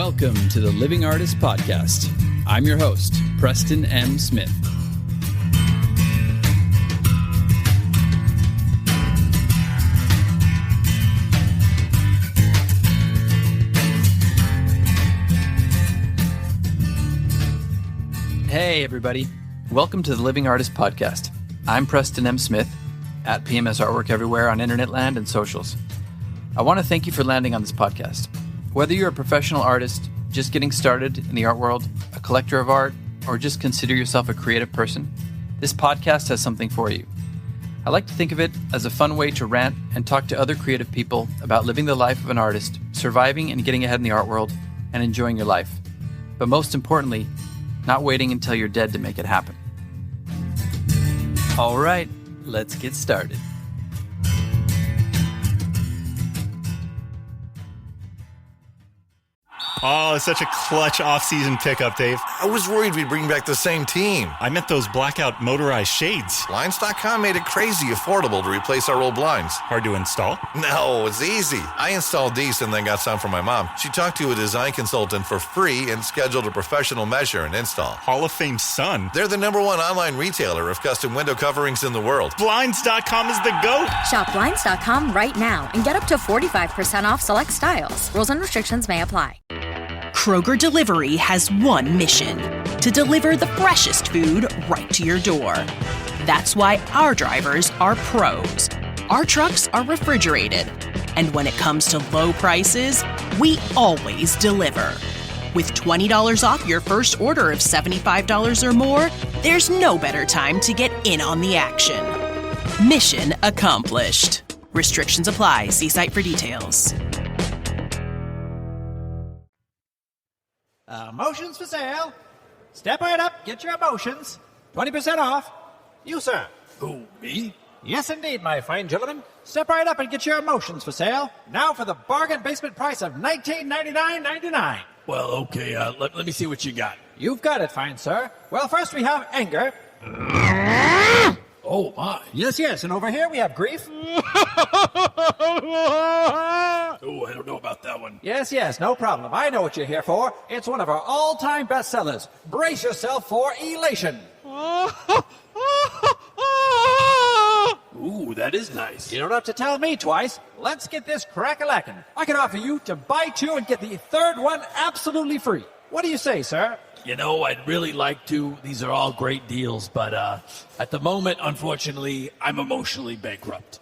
Welcome to the Living Artist Podcast. I'm your host, Preston M. Smith. Hey, everybody. Welcome to the Living Artist Podcast. I'm Preston M. Smith, at PMS Artwork everywhere on internet land and socials. I want to thank you for landing on this podcast. Whether you're a professional artist, just getting started in the art world, a collector of art, or just consider yourself a creative person, this podcast has something for you. I like to think of it as a fun way to rant and talk to other creative people about living the life of an artist, surviving and getting ahead in the art world, and enjoying your life. But most importantly, not waiting until you're dead to make it happen. All right, let's get started. Oh, it's such a clutch off-season pickup, Dave. I was worried we'd bring back the same team. I meant those blackout motorized shades. Blinds.com made it crazy affordable to replace our old blinds. Hard to install? No, it's easy. I installed these and then got some for my mom. She talked to a design consultant for free and scheduled a professional measure and install. Hall of Fame son. They're the #1 online retailer of custom window coverings in the world. Blinds.com is the GOAT. Shop Blinds.com right now and get up to 45% off select styles. Rules and restrictions may apply. Kroger Delivery has one mission: to deliver the freshest food right to your door. That's why our drivers are pros. Our trucks are refrigerated. And when it comes to low prices, we always deliver. With $20 off your first order of $75 or more, there's no better time to get in on the action. Mission accomplished. Restrictions apply. See site for details. Emotions for sale. Step right up, get your emotions. 20% off. You, sir. Who, me? Yes, indeed, my fine gentleman. Step right up and get your emotions for sale. Now for the bargain basement price of $19.99.99. Well, okay, let me see what you got. You've got it, fine sir. Well, first we have anger. Oh, my. Yes, and over here we have grief. Oh, I don't know about that one. Yes, no problem. I know what you're here for. It's one of our all-time bestsellers. Brace yourself for elation. Ooh, that is nice. You don't have to tell me twice. Let's get this crack-a-lackin'. I can offer you to buy two and get the third one absolutely free. What do you say, sir? You know, I'd really like to. These are all great deals, but at the moment, unfortunately, I'm emotionally bankrupt.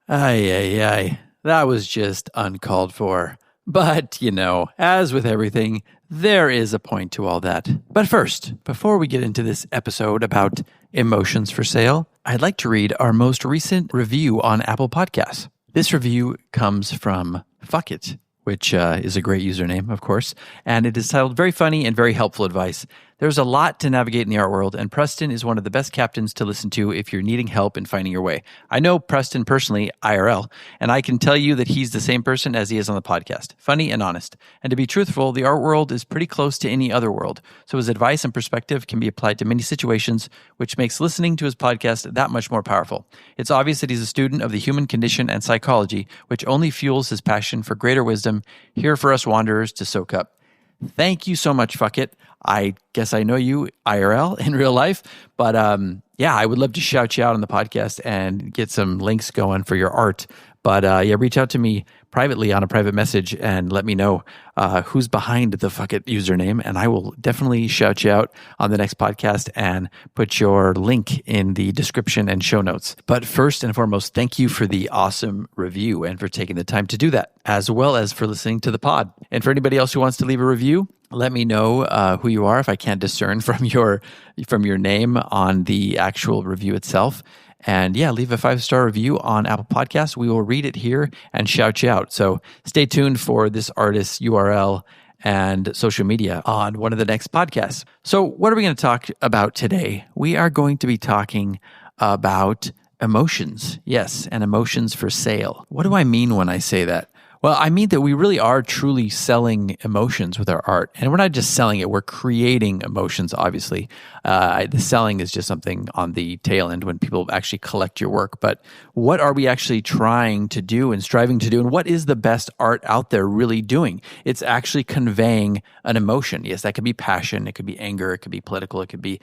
Ay. That was just uncalled for. But, you know, as with everything, there is a point to all that. But first, before we get into this episode about emotions for sale, I'd like to read our most recent review on Apple Podcasts. This review comes from Fuck It, which is a great username, of course, and it is titled Very Funny and Very Helpful Advice. There's a lot to navigate in the art world, and Preston is one of the best captains to listen to if you're needing help in finding your way. I know Preston personally, IRL, and I can tell you that he's the same person as he is on the podcast, funny and honest. And to be truthful, the art world is pretty close to any other world, so his advice and perspective can be applied to many situations, which makes listening to his podcast that much more powerful. It's obvious that he's a student of the human condition and psychology, which only fuels his passion for greater wisdom here for us wanderers to soak up. Thank you so much, Fuck It. I guess I know you IRL in real life, but yeah, I would love to shout you out on the podcast and get some links going for your art. But yeah, reach out to me privately on a private message and let me know who's behind the Fuck It username, and I will definitely shout you out on the next podcast and put your link in the description and show notes. But first and foremost, thank you for the awesome review and for taking the time to do that, as well as for listening to the pod. And for anybody else who wants to leave a review, let me know who you are if I can't discern from your name on the actual review itself. And yeah, leave a 5-star review on Apple Podcasts. We will read it here and shout you out. So stay tuned for this artist's URL and social media on one of the next podcasts. So what are we going to talk about today? We are going to be talking about emotions. Yes, and emotions for sale. What do I mean when I say that? Well, I mean that we really are truly selling emotions with our art. And we're not just selling it, we're creating emotions, obviously. The selling is just something on the tail end when people actually collect your work. But what are we actually trying to do and striving to do? And what is the best art out there really doing? It's actually conveying an emotion. Yes, that could be passion, it could be anger, it could be political, it could be,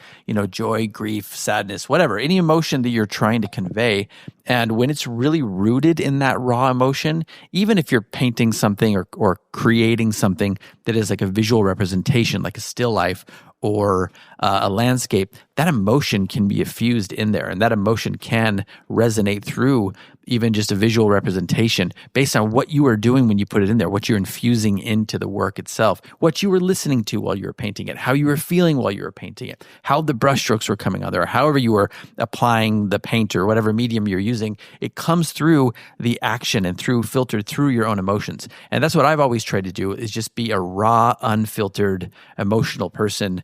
joy, grief, sadness, whatever. Any emotion that you're trying to convey. And when it's really rooted in that raw emotion, even if you're painting something or creating something that is like a visual representation, like a still life or a landscape, that emotion can be effused in there. And that emotion can resonate through even just a visual representation based on what you were doing when you put it in there, what you're infusing into the work itself, what you were listening to while you were painting it, how you were feeling while you were painting it, how the brushstrokes were coming on there, however you were applying the paint or whatever medium you're using. It comes through the action and filtered through your own emotions. And that's what I've always tried to do, is just be a raw, unfiltered, emotional person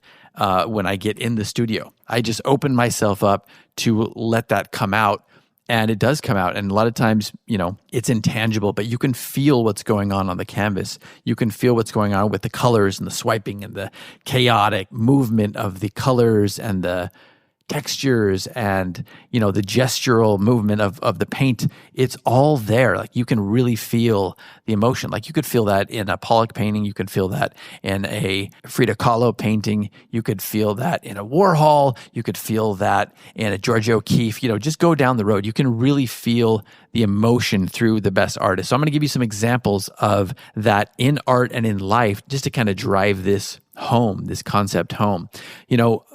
when I get in the studio. I just open myself up to let that come out. And it does come out. And a lot of times, it's intangible, but you can feel what's going on the canvas. You can feel what's going on with the colors and the swiping and the chaotic movement of the colors and the textures and, the gestural movement of the paint. It's all there. Like, you can really feel the emotion. Like, you could feel that in a Pollock painting. You can feel that in a Frida Kahlo painting. You could feel that in a Warhol. You could feel that in a George O'Keeffe. Just go down the road. You can really feel the emotion through the best artists. So I'm going to give you some examples of that in art and in life, just to kind of drive this home, this concept home.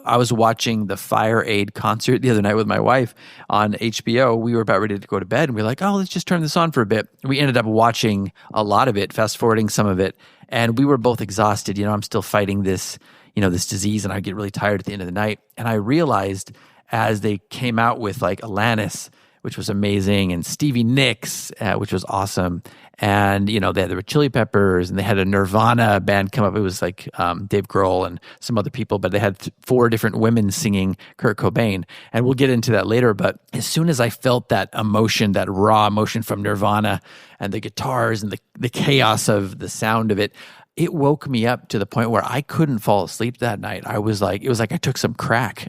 I was watching the Fire Aid concert the other night with my wife on HBO. We were about ready to go to bed, and we were like, oh, let's just turn this on for a bit. We ended up watching a lot of it, fast forwarding some of it, and we were both exhausted. I'm still fighting this, this disease, and I get really tired at the end of the night. And I realized as they came out with like Alanis, which was amazing, and Stevie Nicks, which was awesome. And, there were Chili Peppers, and they had a Nirvana band come up. It was like Dave Grohl and some other people, but they had 4 different women singing Kurt Cobain. And we'll get into that later. But as soon as I felt that emotion, that raw emotion from Nirvana and the guitars and the chaos of the sound of it, it woke me up to the point where I couldn't fall asleep that night. It was like I took some crack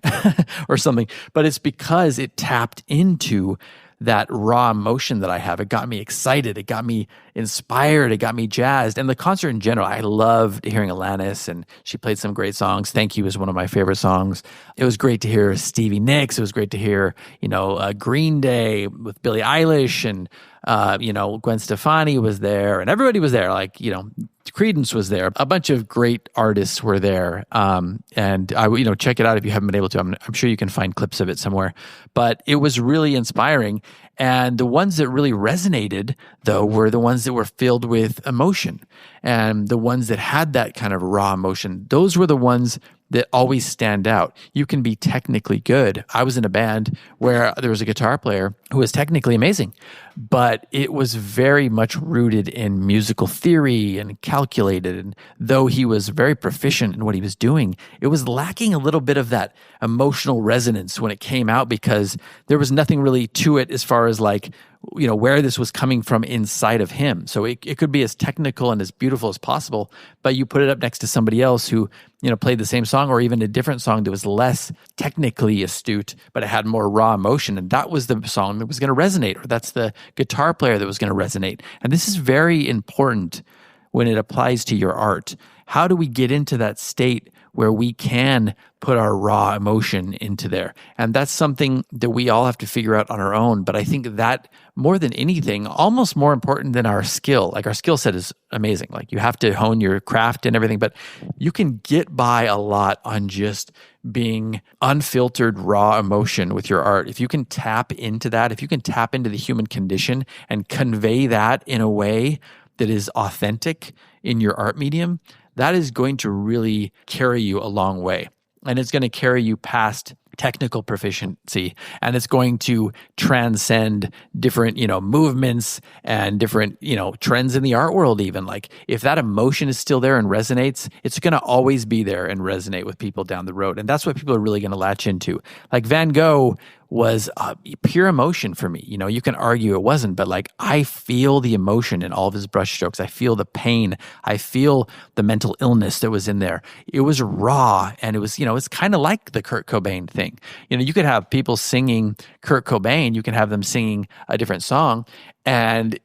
or something, but it's because it tapped into that raw emotion that I have. It got me excited. It got me inspired. It got me jazzed. And the concert in general, I loved hearing Alanis, and she played some great songs. Thank You is one of my favorite songs. It was great to hear Stevie Nicks. It was great to hear, Green Day with Billie Eilish, and, Gwen Stefani was there, and everybody was there. Like, Creedence was there. A bunch of great artists were there. And I, check it out if you haven't been able to. I'm sure you can find clips of it somewhere. But it was really inspiring. And the ones that really resonated, though, were the ones that were filled with emotion. And the ones that had that kind of raw emotion, those were the ones that always stand out. You can be technically good. I was in a band where there was a guitar player who was technically amazing, but it was very much rooted in musical theory and calculated. And though he was very proficient in what he was doing, it was lacking a little bit of that emotional resonance when it came out, because there was nothing really to it as far as like, where this was coming from inside of him. So it could be as technical and as beautiful as possible, but you put it up next to somebody else who, played the same song or even a different song that was less technically astute, but it had more raw emotion. And that was the song that was going to resonate, or that's the guitar player that was going to resonate. And this is very important when it applies to your art. How do we get into that state where we can put our raw emotion into there? And that's something that we all have to figure out on our own. But I think that more than anything, almost more important than our skill, like our skill set is amazing. Like, you have to hone your craft and everything, but you can get by a lot on just being unfiltered raw emotion with your art. If you can tap into that, if you can tap into the human condition and convey that in a way that is authentic in your art medium, that is going to really carry you a long way. And it's going to carry you past technical proficiency, and it's going to transcend different, movements and different, trends in the art world even. Like, if that emotion is still there and resonates, it's going to always be there and resonate with people down the road. And that's what people are really going to latch into. Like, Van Gogh was pure emotion for me. You can argue it wasn't, but like I feel the emotion in all of his brushstrokes. I feel the pain. I feel the mental illness that was in there. It was raw, and it was, it's kind of like the Kurt Cobain thing. You could have people singing Kurt Cobain, you can have them singing a different song, and,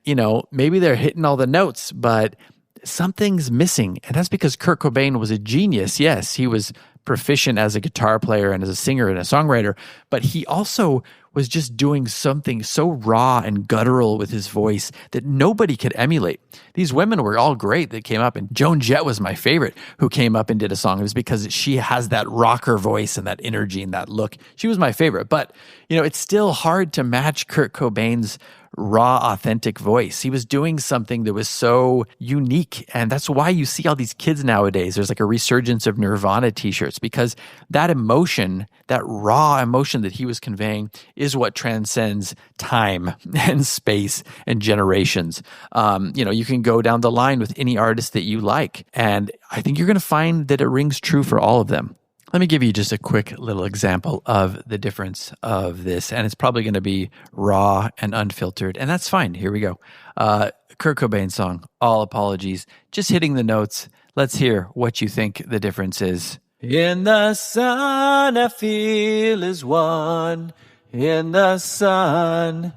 maybe they're hitting all the notes, but something's missing. And that's because Kurt Cobain was a genius. Yes, he was proficient as a guitar player and as a singer and a songwriter, but he also was just doing something so raw and guttural with his voice that nobody could emulate. These women were all great that came up, and Joan Jett was my favorite who came up and did a song. It was because she has that rocker voice and that energy and that look. She was my favorite, but it's still hard to match Kurt Cobain's raw, authentic voice. He was doing something that was so unique, and that's why you see all these kids nowadays. There's like a resurgence of Nirvana t-shirts, because that emotion, that raw emotion that he was conveying, is what transcends time and space and generations. You can go down the line with any artist that you like, and I think you're going to find that it rings true for all of them. Let me give you just a quick little example of the difference of this, and it's probably going to be raw and unfiltered, and that's fine. Here we go. Kurt Cobain song, All Apologies, just hitting the notes. Let's hear what you think the difference is. In the sun, I feel as one. In the sun,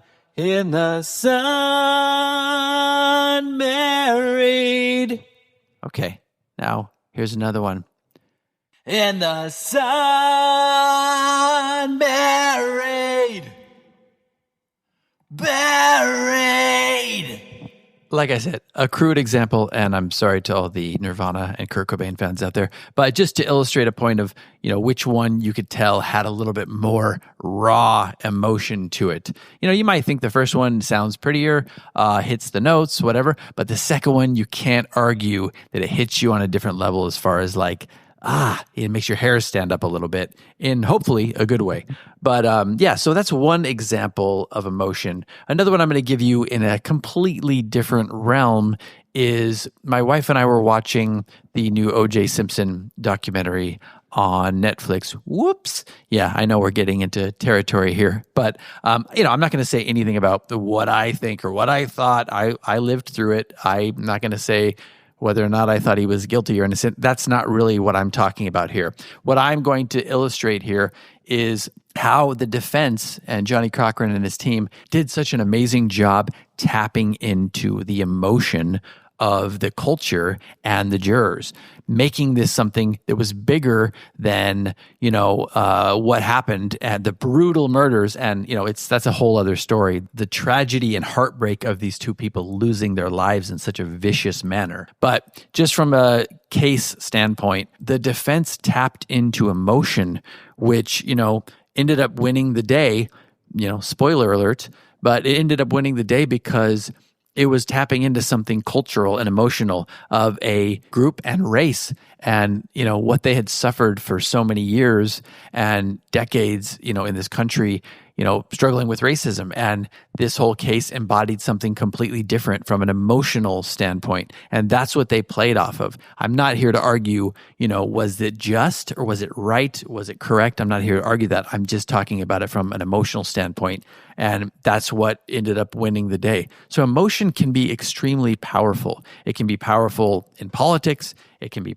married. Okay, now here's another one. In the sun, buried. Like I said, a crude example, and I'm sorry to all the Nirvana and Kurt Cobain fans out there, but just to illustrate a point of, which one you could tell had a little bit more raw emotion to it. You might think the first one sounds prettier, hits the notes, whatever, but the second one, you can't argue that it hits you on a different level as far as like, it makes your hair stand up a little bit in hopefully a good way. But so that's one example of emotion. Another one I'm going to give you in a completely different realm is my wife and I were watching the new O.J. Simpson documentary on Netflix. Whoops. Yeah, I know we're getting into territory here, but I'm not going to say anything about what I think or what I thought. I lived through it. I'm not going to say whether or not I thought he was guilty or innocent. That's not really what I'm talking about here. What I'm going to illustrate here is how the defense and Johnny Cochran and his team did such an amazing job tapping into the emotion of the culture and the jurors, making this something that was bigger than, what happened and the brutal murders. And, that's a whole other story. The tragedy and heartbreak of these two people losing their lives in such a vicious manner. But just from a case standpoint, the defense tapped into emotion, which, ended up winning the day, spoiler alert, but it ended up winning the day because it was tapping into something cultural and emotional of a group and race and, what they had suffered for so many years and decades, in this country, struggling with racism. And this whole case embodied something completely different from an emotional standpoint. And that's what they played off of. I'm not here to argue, was it just or was it right? Was it correct? I'm not here to argue that. I'm just talking about it from an emotional standpoint. And that's what ended up winning the day. So emotion can be extremely powerful. It can be powerful in politics. It can be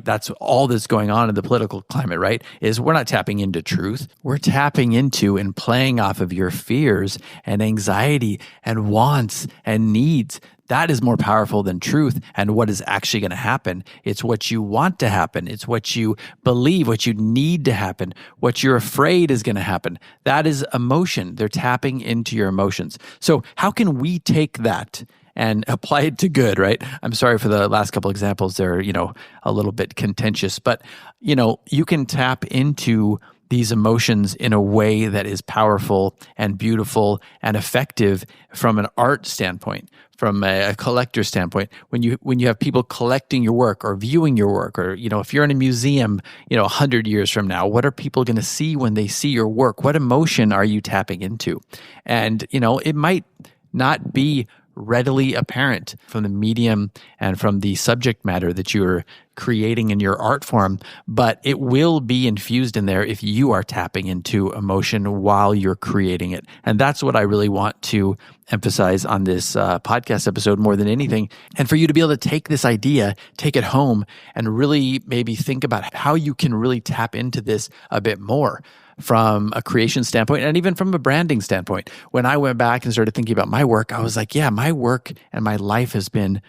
that's all that's going on in the political climate, right? Is we're not tapping into truth. We're tapping into and playing off of your fears and anxiety and wants and needs. That is more powerful than truth and what is actually going to happen. It's what you want to happen. It's what you believe, what you need to happen, what you're afraid is going to happen. That is emotion. They're tapping into your emotions. So how can we take that and apply it to good, right? I'm sorry for the last couple examples. They're, a little bit contentious, but, you can tap into these emotions in a way that is powerful and beautiful and effective from an art standpoint, from a collector standpoint. When you have people collecting your work or viewing your work, or, if you're in a museum, 100 years from now, what are people going to see when they see your work? What emotion are you tapping into? And, it might not be readily apparent from the medium and from the subject matter that you're creating in your art form, but it will be infused in there if you are tapping into emotion while you're creating it. And that's what I really want to emphasize on this podcast episode more than anything. And for you to be able to take this idea, take it home, and really maybe think about how you can really tap into this a bit more from a creation standpoint and even from a branding standpoint. When I went back and started thinking about my work, I was like, yeah, my work and my life has been,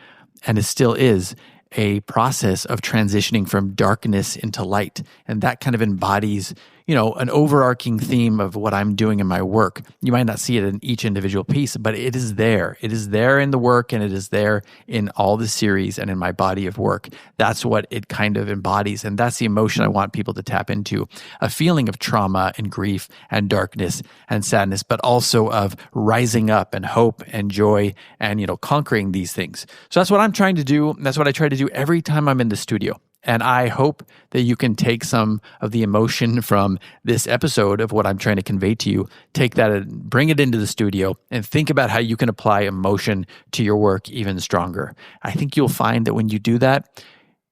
and it still is, a process of transitioning from darkness into light. And that kind of embodies, an overarching theme of what I'm doing in my work. You might not see it in each individual piece, but it is there. It is there in the work, and it is there in all the series and in my body of work. That's what it kind of embodies. And that's the emotion I want people to tap into. A feeling of trauma and grief and darkness and sadness, but also of rising up and hope and joy and, conquering these things. So that's what I'm trying to do. That's what I try to do every time I'm in the studio. And I hope that you can take some of the emotion from this episode of what I'm trying to convey to you, take that and bring it into the studio and think about how you can apply emotion to your work even stronger. I think you'll find that when you do that,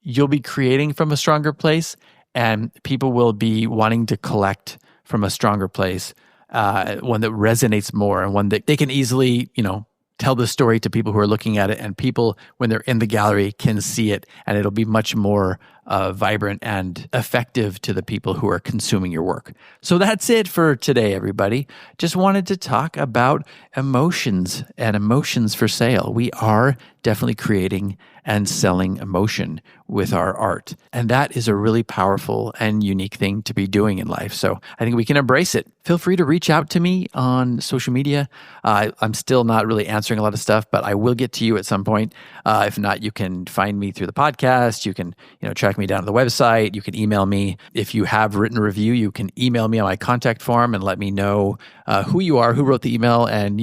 you'll be creating from a stronger place, and people will be wanting to collect from a stronger place, one that resonates more and one that they can easily, tell the story to people who are looking at it, and people, when they're in the gallery, can see it, and it'll be much more vibrant and effective to the people who are consuming your work. So that's it for today, everybody. Just wanted to talk about emotions and emotions for sale. We are definitely creating and selling emotion with our art. And that is a really powerful and unique thing to be doing in life. So I think we can embrace it. Feel free to reach out to me on social media. I'm still not really answering a lot of stuff, but I will get to you at some point. If not, you can find me through the podcast. You can, track me down to the website. You can email me. If you have written a review, you can email me on my contact form and let me know who you are, who wrote the email, and,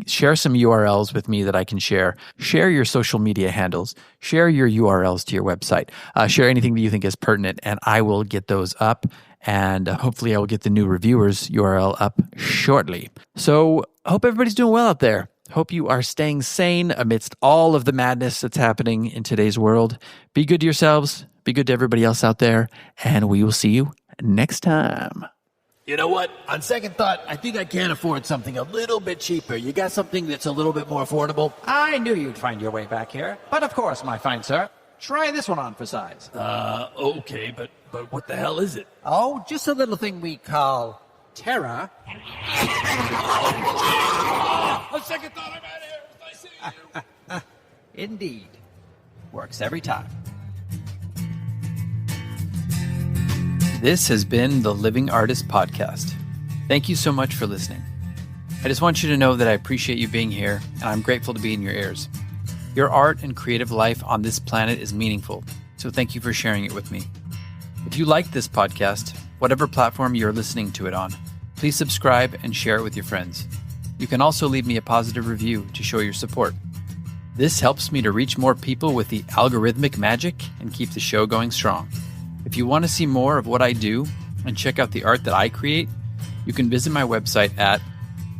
share some URLs with me that I can share. Share your social media handles. Share your URLs to your website. Share anything that you think is pertinent, and I will get those up. And hopefully I will get the new reviewers URL up shortly. So I hope everybody's doing well out there. Hope you are staying sane amidst all of the madness that's happening in today's world. Be good to yourselves. Be good to everybody else out there. And we will see you next time. You know what? On second thought, I think I can afford something a little bit cheaper. You got something that's a little bit more affordable? I knew you'd find your way back here. But of course, my fine sir, try this one on for size. Okay, but what the hell is it? Oh, just a little thing we call terror. On second thought, I'm out of here. If I see you. Indeed. Works every time. This has been the Living Artist Podcast. Thank you so much for listening. I just want you to know that I appreciate you being here, and I'm grateful to be in your ears. Your art and creative life on this planet is meaningful, so thank you for sharing it with me. If you like this podcast, whatever platform you're listening to it on, please subscribe and share it with your friends. You can also leave me a positive review to show your support. This helps me to reach more people with the algorithmic magic and keep the show going strong. If you want to see more of what I do and check out the art that I create, you can visit my website at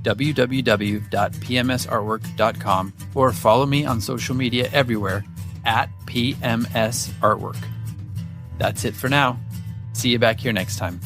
www.pmsartwork.com or follow me on social media everywhere at PMS Artwork. That's it for now. See you back here next time.